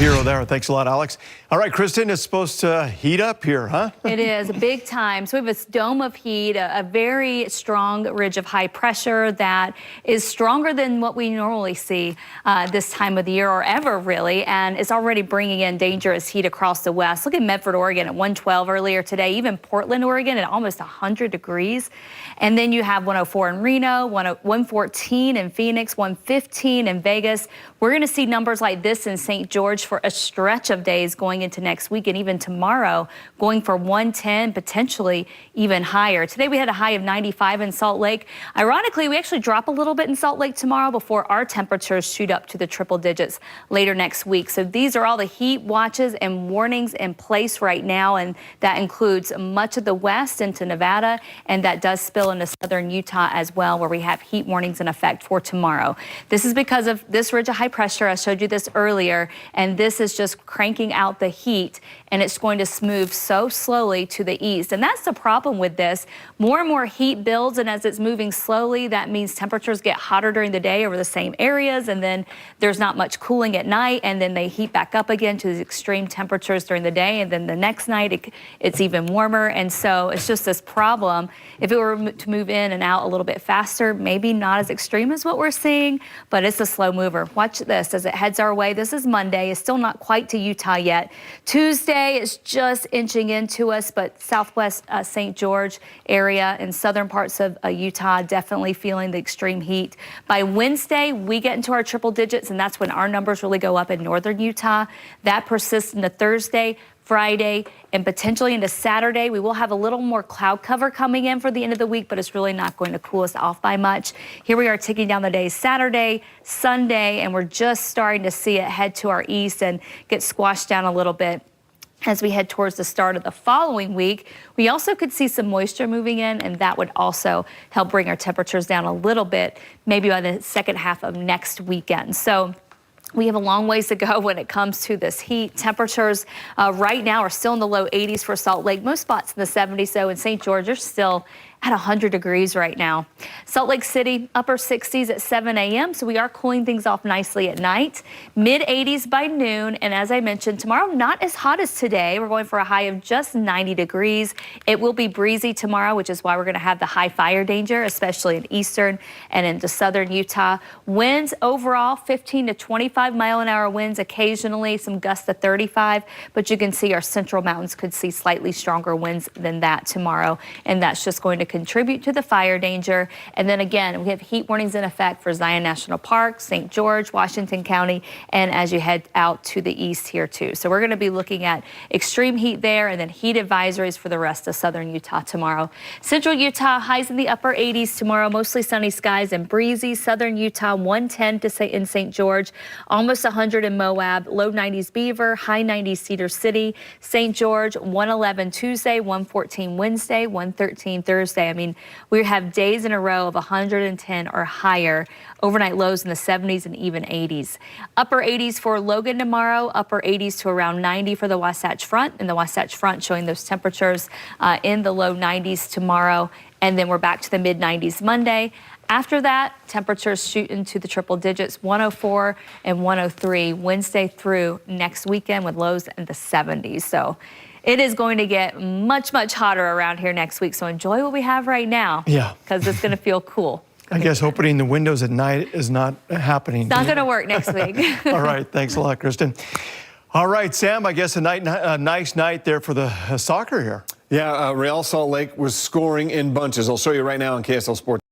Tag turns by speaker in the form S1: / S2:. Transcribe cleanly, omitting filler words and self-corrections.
S1: hero there. Thanks a lot, Alex. All right, Kristen, it's supposed to heat up here, huh?
S2: It is big time. So we have this dome of heat, a very strong ridge of high pressure that is stronger than what we normally see this time of the year or ever really, and it's already bringing in dangerous heat across the west. Look at Medford, Oregon at 112 earlier today, even Portland, Oregon at almost 100 degrees. And then you have 104 in Reno, 114 in Phoenix, 115 in Vegas. We're going to see numbers like this in St. George for a stretch of days going into next week and even tomorrow, going for 110, potentially even higher. Today we had a high of 95 in Salt Lake. Ironically, we actually drop a little bit in Salt Lake tomorrow before our temperatures shoot up to the triple digits later next week. So these are all the heat watches and warnings in place right now, and that includes much of the west into Nevada, and that does spill into southern Utah as well, where we have heat warnings in effect for tomorrow. This is because of this ridge of high pressure. I showed you this earlier, and this is just cranking out the heat, and it's going to move so slowly to the east. And that's the problem with this. More and more heat builds, and as it's moving slowly, that means temperatures get hotter during the day over the same areas, and then there's not much cooling at night, and then they heat back up again to these extreme temperatures during the day, and then the next night it's even warmer. And so it's just this problem. If it were to move in and out a little bit faster, maybe not as extreme as what we're seeing, but it's a slow mover. Watch this as it heads our way. This is Monday. It's still not quite to Utah yet. Tuesday is just inching into us, but southwest St. George area and southern parts of Utah definitely feeling the extreme heat. By Wednesday, we get into our triple digits, and that's when our numbers really go up in northern Utah. That persists into Thursday, Friday, and potentially into Saturday. We will have a little more cloud cover coming in for the end of the week, but it's really not going to cool us off by much. Here we are ticking down the days Saturday, Sunday, and we're just starting to see it head to our east and get squashed down a little bit. As we head towards the start of the following week, we also could see some moisture moving in, and that would also help bring our temperatures down a little bit, maybe by the second half of next weekend. So we have a long ways to go when it comes to this heat. Temperatures right now are still in the low 80s for Salt Lake. Most spots in the 70s, though. In St. George, are still at 100 degrees right now. Salt Lake City, upper 60s at 7 a.m., so we are cooling things off nicely at night. Mid 80s by noon, and as I mentioned, tomorrow not as hot as today. We're going for a high of just 90 degrees. It will be breezy tomorrow, which is why we're going to have the high fire danger, especially in eastern and into southern Utah. Winds overall 15 to 25 mile-an-hour winds, occasionally some gusts to 35, but you can see our central mountains could see slightly stronger winds than that tomorrow, and that's just going to contribute to the fire danger. And then again, we have heat warnings in effect for Zion National Park, St. George, Washington County, and as you head out to the east here too. So we're going to be looking at extreme heat there, and then heat advisories for the rest of southern Utah tomorrow. Central Utah, highs in the upper 80s tomorrow, mostly sunny skies and breezy. Southern Utah, 110 to say in St. George, almost 100 in Moab, low 90s Beaver, high 90s Cedar City. St. George, 111 Tuesday, 114 Wednesday, 113 Thursday. I mean, we have days in a row of 110 or higher, overnight lows in the 70s and even 80s. Upper 80s for Logan tomorrow, upper 80s to around 90 for the Wasatch Front, and the Wasatch Front showing those temperatures in the low 90s tomorrow, and then we're back to the mid 90s Monday. After that, temperatures shoot into the triple digits, 104 and 103 Wednesday through next weekend with lows in the 70s. So it is going to get much, much hotter around here next week. So enjoy what we have right now.
S1: Yeah.
S2: Because it's going to feel cool.
S1: I guess opening the windows at night is not happening.
S2: It's not going to work next week.
S1: All right. Thanks a lot, Kristen. All right, Sam, I guess a nice night there for the soccer here.
S3: Yeah, Real Salt Lake was scoring in bunches. I'll show you right now on KSL Sports.